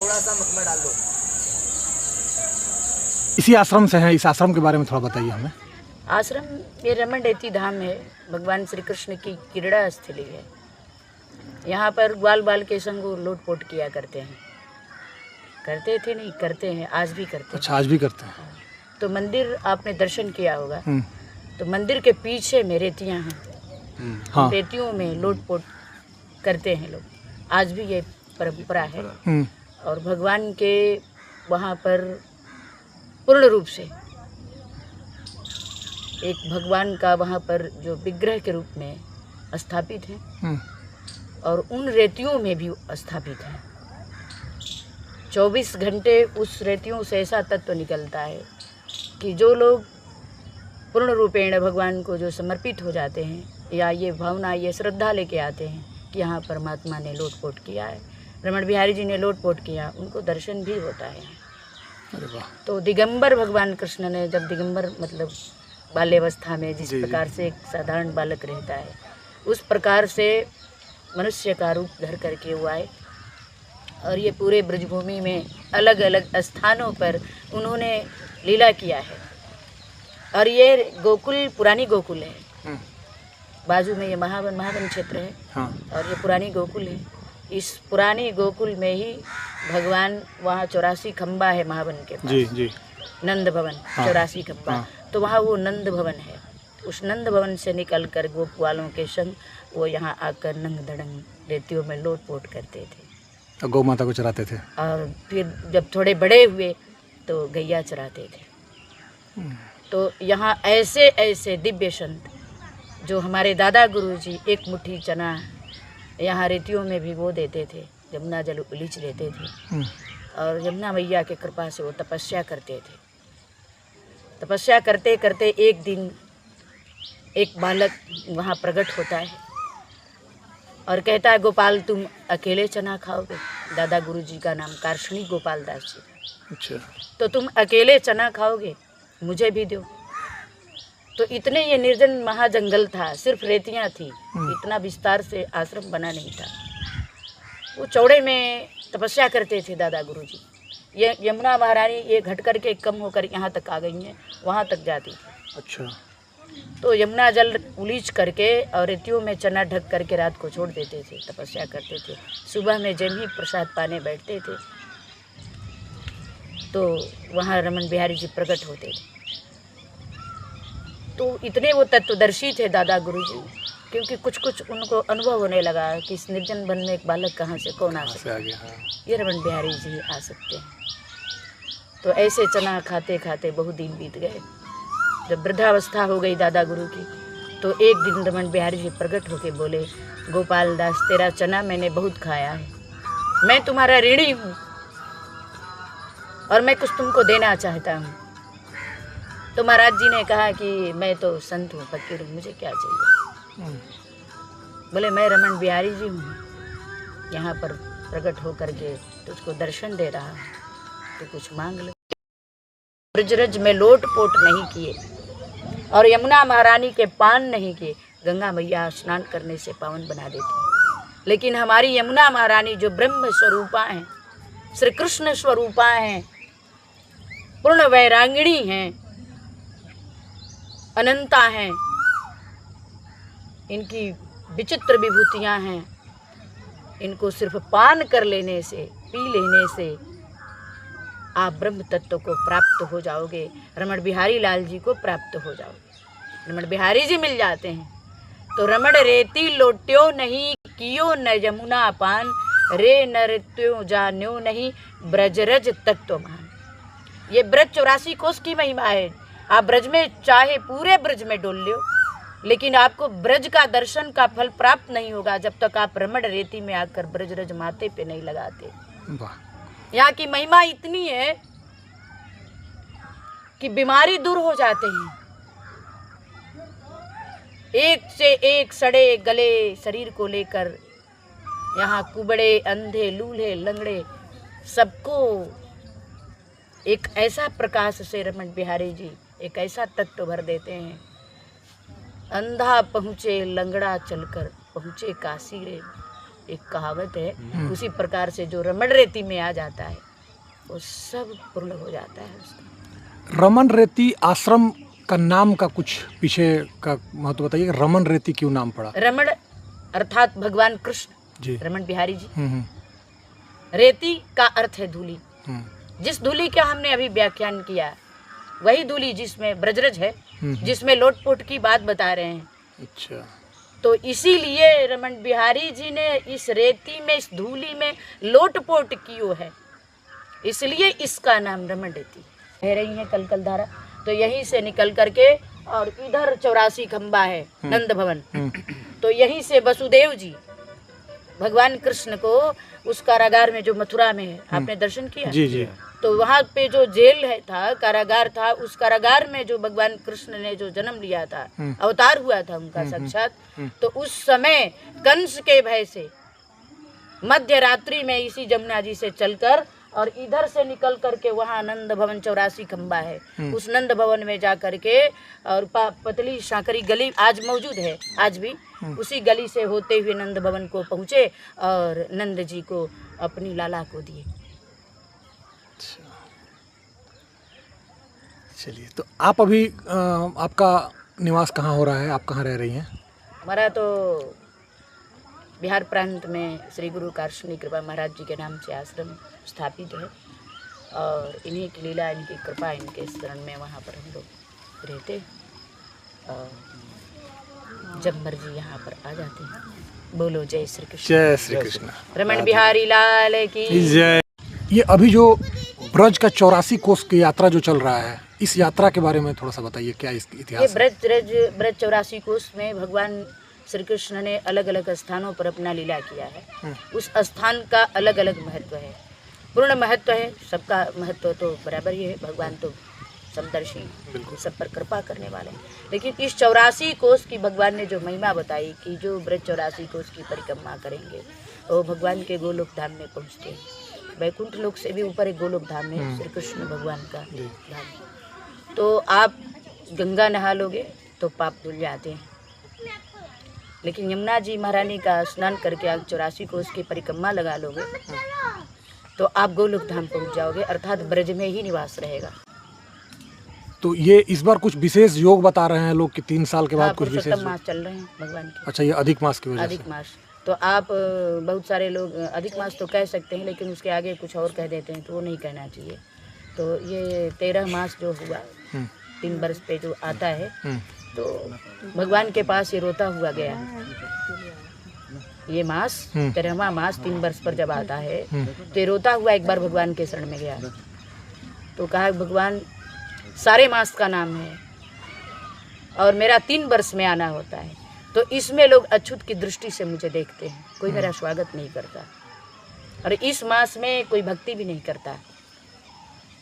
थोड़ा सा मुख में डाल दो। इसी आश्रम से हैं, इस आश्रम के बारे में थोड़ा बताइए हमें। आश्रम ये रमण रेती धाम है, भगवान श्री कृष्ण की क्रीड़ा स्थली है। यहाँ पर ग्वाल बाल के संग वो लोटपोट किया करते हैं, करते थे नहीं करते हैं, आज भी करते हैं। अच्छा, आज भी करते हैं। तो मंदिर आपने दर्शन किया होगा, हम्म, तो मंदिर के पीछे में रेतियाँ हैं। हाँ। रेतियों में लोटपोट करते हैं लोग, आज भी ये परंपरा है। और भगवान के वहाँ पर पूर्ण रूप से एक भगवान का वहाँ पर जो विग्रह के रूप में स्थापित है और उन रेतियों में भी स्थापित है। 24 घंटे उस रेतियों से ऐसा तत्व निकलता है कि जो लोग पूर्ण रूपेण भगवान को जो समर्पित हो जाते हैं या ये भावना ये श्रद्धा लेके आते हैं कि यहाँ परमात्मा ने लोटपोट किया है, रमण बिहारी जी ने लोटपोट किया, उनको दर्शन भी होता है। अरे वाह। तो दिगंबर भगवान कृष्ण ने, जब दिगंबर मतलब बाल्यावस्था में जिस प्रकार से एक साधारण बालक रहता है उस प्रकार से मनुष्य का रूप धर करके वो आए और ये पूरे ब्रजभूमि में अलग अलग स्थानों पर उन्होंने लीला किया है। और ये गोकुल पुरानी गोकुल है, बाजू में ये महावन क्षेत्र है। हाँ। और ये पुरानी गोकुल है। इस पुरानी गोकुल में ही भगवान, वहाँ 84 खंबा है महावन के पास, जी जी, नंद भवन। हाँ। 84 खंबा, हाँ। तो वहाँ वो नंद भवन है। उस नंद भवन से निकल कर गोप वालों के संग वो यहाँ आकर नंग दड़ंग रेतियों में लोटपोट करते थे। गौ माता को चराते थे। और फिर जब थोड़े बड़े हुए तो गैया चराते थे। तो यहाँ ऐसे ऐसे दिव्य संत जो हमारे दादा गुरुजी एक मुट्ठी चना यहाँ रेतियों में भी वो देते थे, यमुना जल उलीच लेते थे और यमुना मैया के कृपा से वो तपस्या करते थे। तपस्या करते करते एक दिन एक बालक वहाँ प्रकट होता है और कहता है, गोपाल तुम अकेले चना खाओगे? दादा गुरुजी का नाम कार्षणी गोपाल दास जी था। अच्छा। तो तुम अकेले चना खाओगे, मुझे भी दो। तो इतने ये निर्जन महाजंगल था, सिर्फ रेतियाँ थी, इतना विस्तार से आश्रम बना नहीं था। वो चौड़े में तपस्या करते थे दादा गुरुजी। ये यमुना महारानी ये घट करके कम होकर यहाँ तक आ गई हैं, वहाँ तक जाती थी। अच्छा। तो यमुना जल उलीच करके और रेतियों में चना ढक करके रात को छोड़ देते थे, तपस्या करते थे। सुबह में जब ही प्रसाद पाने बैठते थे तो वहाँ रमन बिहारी जी प्रकट होते थे। तो इतने वो तत्वदर्शी थे दादा गुरुजी, क्योंकि कुछ कुछ उनको अनुभव होने लगा कि इस निर्जन वन में एक बालक कहाँ से कौन आ सकता है, ये रमन बिहारी जी आ सकते हैं। तो ऐसे चना खाते खाते बहुत दिन बीत गए। जब वृद्धावस्था हो गई दादा गुरु की, तो एक दिन रमन बिहारी जी प्रकट होके बोले, गोपाल दास तेरा चना मैंने बहुत खाया है, मैं तुम्हारा ऋणी हूँ और मैं कुछ तुमको देना चाहता हूँ। तो महाराज जी ने कहा कि मैं तो संत हूँ, फकीर हूँ, मुझे क्या चाहिए? बोले मैं रमन बिहारी जी हूँ, यहाँ पर प्रकट होकर के तुझको दर्शन दे रहा हूँ, तो कुछ मांग लो। ब्रजरज में लोटपोट नहीं किए और यमुना महारानी के पान नहीं किए। गंगा मैया स्नान करने से पावन बना देती, लेकिन हमारी यमुना महारानी जो ब्रह्म स्वरूपा हैं, श्री कृष्ण स्वरूपा हैं, पूर्ण वैरांगिणी हैं, अनंता हैं, इनकी विचित्र विभूतियाँ हैं। इनको सिर्फ पान कर लेने से, पी लेने से आप ब्रह्म तत्व को प्राप्त हो जाओगे, रमण बिहारी लाल जी को प्राप्त हो जाओगे, रमण बिहारी जी मिल जाते हैं। तो रमण रेती लोट्यो नहीं कियो न यमुना पान, रे नृत्यो जान्यो नहीं ब्रजरज तत्व मान। ये ब्रज 84 कोस की महिमा है। आप ब्रज में चाहे पूरे ब्रज में डोल लो, लेकिन आपको ब्रज का दर्शन का फल प्राप्त नहीं होगा जब तक आप रमण रेती में आकर ब्रजरज माथे पे नहीं लगाते। वाह। यहाँ की महिमा इतनी है कि बीमारी दूर हो जाते हैं। एक से एक सड़े गले शरीर को लेकर यहाँ कुबड़े, अंधे, लूल्हे, लंगड़े सबको एक ऐसा प्रकाश से रमन बिहारी जी एक ऐसा तत्व भर देते हैं। अंधा पहुँचे लंगड़ा चलकर पहुँचे काशी रे, एक कहावत है, उसी प्रकार से जो रमण रेती में आ जाता है वो सब पूर्ण हो जाता है उसका। रमन रेती आश्रम का नाम का कुछ पीछे का महत्व बताइए। रमन रेती क्यों नाम पड़ा? रमण अर्थात भगवान कृष्ण, जी। रमण बिहारी जी। हम्म। रेती का अर्थ है धूली। हम्म। जिस धूली का हमने अभी व्याख्यान किया वही धूली जिसमें ब्रजरज है, हम्म। जिसमें लोटपोट की बात बता रहे हैं। अच्छा। तो इसीलिए रमण बिहारी जी ने इस रेती में, इस धूली में लोटपोट कियो है, इसलिए इसका नाम रमण रेती कह रही है। कलकल धारा तो यहीं से निकल करके और इधर 84 खंबा है नंद भवन, तो यहीं से वसुदेव जी भगवान कृष्ण को उस कारागार में जो मथुरा में है, आपने दर्शन किया? जी जी। तो वहाँ पे जो जेल है था, कारागार था, उस कारागार में जो भगवान कृष्ण ने जो जन्म लिया था, अवतार हुआ था उनका साक्षात, तो उस समय कंस के भय से मध्य रात्रि में इसी जमुना जी से चलकर और इधर से निकल करके वहाँ नंद भवन 84 खंबा है, उस नंद भवन में जा करके और पतली सांकरी गली आज मौजूद है, आज भी उसी गली से होते हुए नंद भवन को पहुँचे और नंद जी को अपनी लाला को दिए। चलिए, तो आप अभी आपका निवास कहाँ हो रहा है? आप कहाँ रह रही हैं? हमारा तो बिहार प्रांत में श्री गुरु कारुण्य कृपा महाराज जी के नाम से आश्रम स्थापित है और इन्हीं की लीला, इनकी कृपा, इनके शरण में वहाँ पर हम लोग रहते और जब मर्जी यहाँ पर आ जाते हैं। बोलो जय श्री कृष्ण। जय श्री कृष्ण। रमण बिहारी लाल की जय। ये अभी जो ब्रज का 84 कोस की यात्रा जो चल रहा है, इस यात्रा के बारे में थोड़ा सा बताइए, क्या इसकी ये इतिहास है? ब्रज 84 कोस में भगवान श्री कृष्ण ने अलग अलग स्थानों पर अपना लीला किया है। उस स्थान का अलग अलग महत्व है, पूर्ण महत्व है, सबका महत्व तो बराबर ही है। भगवान तो समदर्शी, सब पर कृपा करने वाले हैं। लेकिन इस 84 कोस की भगवान ने जो महिमा बताई कि जो ब्रज 84 कोस की परिक्रमा करेंगे वो भगवान के गोलोक धाम में पहुँचते हैं। वैकुंठ लोक से भी ऊपर एक गोलोक धाम है, श्री कृष्ण भगवान का धाम। तो आप गंगा नहा लोगे तो पाप धुल जाते हैं, लेकिन यमुना जी महारानी का स्नान करके आप 84 कोस की परिक्रमा लगा लोगे तो आप गोलोक धाम पहुंच जाओगे, अर्थात ब्रज में ही निवास रहेगा। तो ये इस बार कुछ विशेष योग बता रहे हैं लोग कि 3 साल के बाद कुछ विशेष पुरुषोत्तम मास चल रहे हैं भगवान के। अच्छा, ये अधिक मास की वजह से? अधिक मास तो आप बहुत सारे लोग अधिक मास तो कह सकते हैं, लेकिन उसके आगे कुछ और कह देते हैं, तो वो नहीं कहना चाहिए। तो ये 13 मास जो हुआ 3 वर्ष पे जो आता है, तो भगवान के पास ये रोता हुआ गया। ये मास 13वां मास 3 वर्ष पर जब आता है तो ये रोता हुआ एक बार भगवान के शरण में गया। तो कहा भगवान सारे मास का नाम है और मेरा 3 वर्ष में आना होता है, तो इसमें लोग अछूत की दृष्टि से मुझे देखते हैं, कोई मेरा स्वागत नहीं करता और इस मास में कोई भक्ति भी नहीं करता,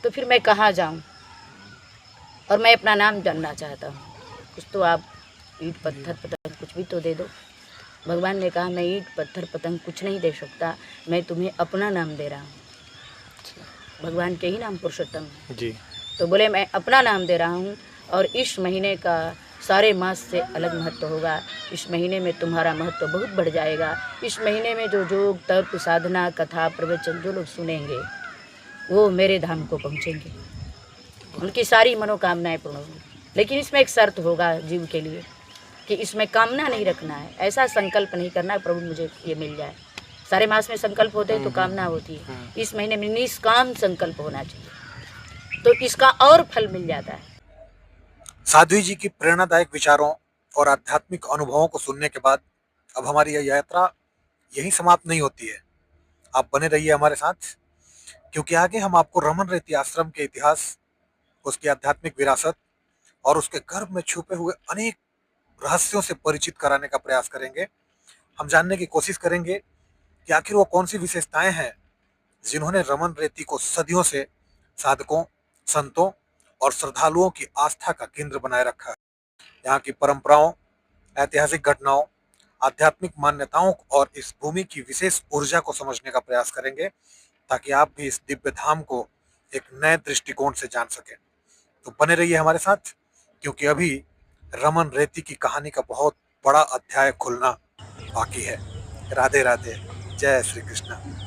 तो फिर मैं कहाँ जाऊँ? और मैं अपना नाम जानना चाहता हूँ। कुछ तो आप ईंट पत्थर पतंग कुछ भी तो दे दो। भगवान ने कहा मैं ईंट पत्थर पतंग कुछ नहीं दे सकता, मैं तुम्हें अपना नाम दे रहा हूँ। भगवान के ही नाम पुरुषोत्तम है जी। तो बोले मैं अपना नाम दे रहा हूँ और इस महीने का सारे मास से अलग महत्व होगा। इस महीने में तुम्हारा महत्व बहुत बढ़ जाएगा। इस महीने में जो योग तप साधना कथा प्रवचन जो लोग सुनेंगे वो मेरे धाम को पहुँचेंगे, उनकी सारी मनोकामनाएं पूर्ण होंगी। लेकिन इसमें एक शर्त होगा जीव के लिए कि इसमें कामना नहीं रखना है, ऐसा संकल्प नहीं करना प्रभु मुझे ये मिल जाए। सारे मास में संकल्प होते हैं तो कामना होती है, इस महीने में निष्काम संकल्प होना चाहिए, तो इसका और फल मिल जाता है। साध्वी जी की प्रेरणादायक विचारों और आध्यात्मिक अनुभवों को सुनने के बाद अब हमारी यह यात्रा यहीं समाप्त नहीं होती है। आप बने रहिए हमारे साथ, क्योंकि आगे हम आपको रमन रेती आश्रम के इतिहास, उसकी आध्यात्मिक विरासत और उसके गर्भ में छुपे हुए अनेक रहस्यों से परिचित कराने का प्रयास करेंगे। हम जानने की कोशिश करेंगे कि आखिर वो कौन सी विशेषताएं हैं जिन्होंने रमन रेती को सदियों से साधकों, संतों और श्रद्धालुओं की आस्था का केंद्र बनाए रखा है। यहाँ की परंपराओं, ऐतिहासिक घटनाओं, आध्यात्मिक मान्यताओं और इस भूमि की विशेष ऊर्जा को समझने का प्रयास करेंगे, ताकि आप भी इस दिव्य धाम को एक नए दृष्टिकोण से जान सकें। तो बने रहिए हमारे साथ, क्योंकि अभी रमन रेती की कहानी का बहुत बड़ा अध्याय खुलना बाकी है। राधे राधे। जय श्री कृष्ण।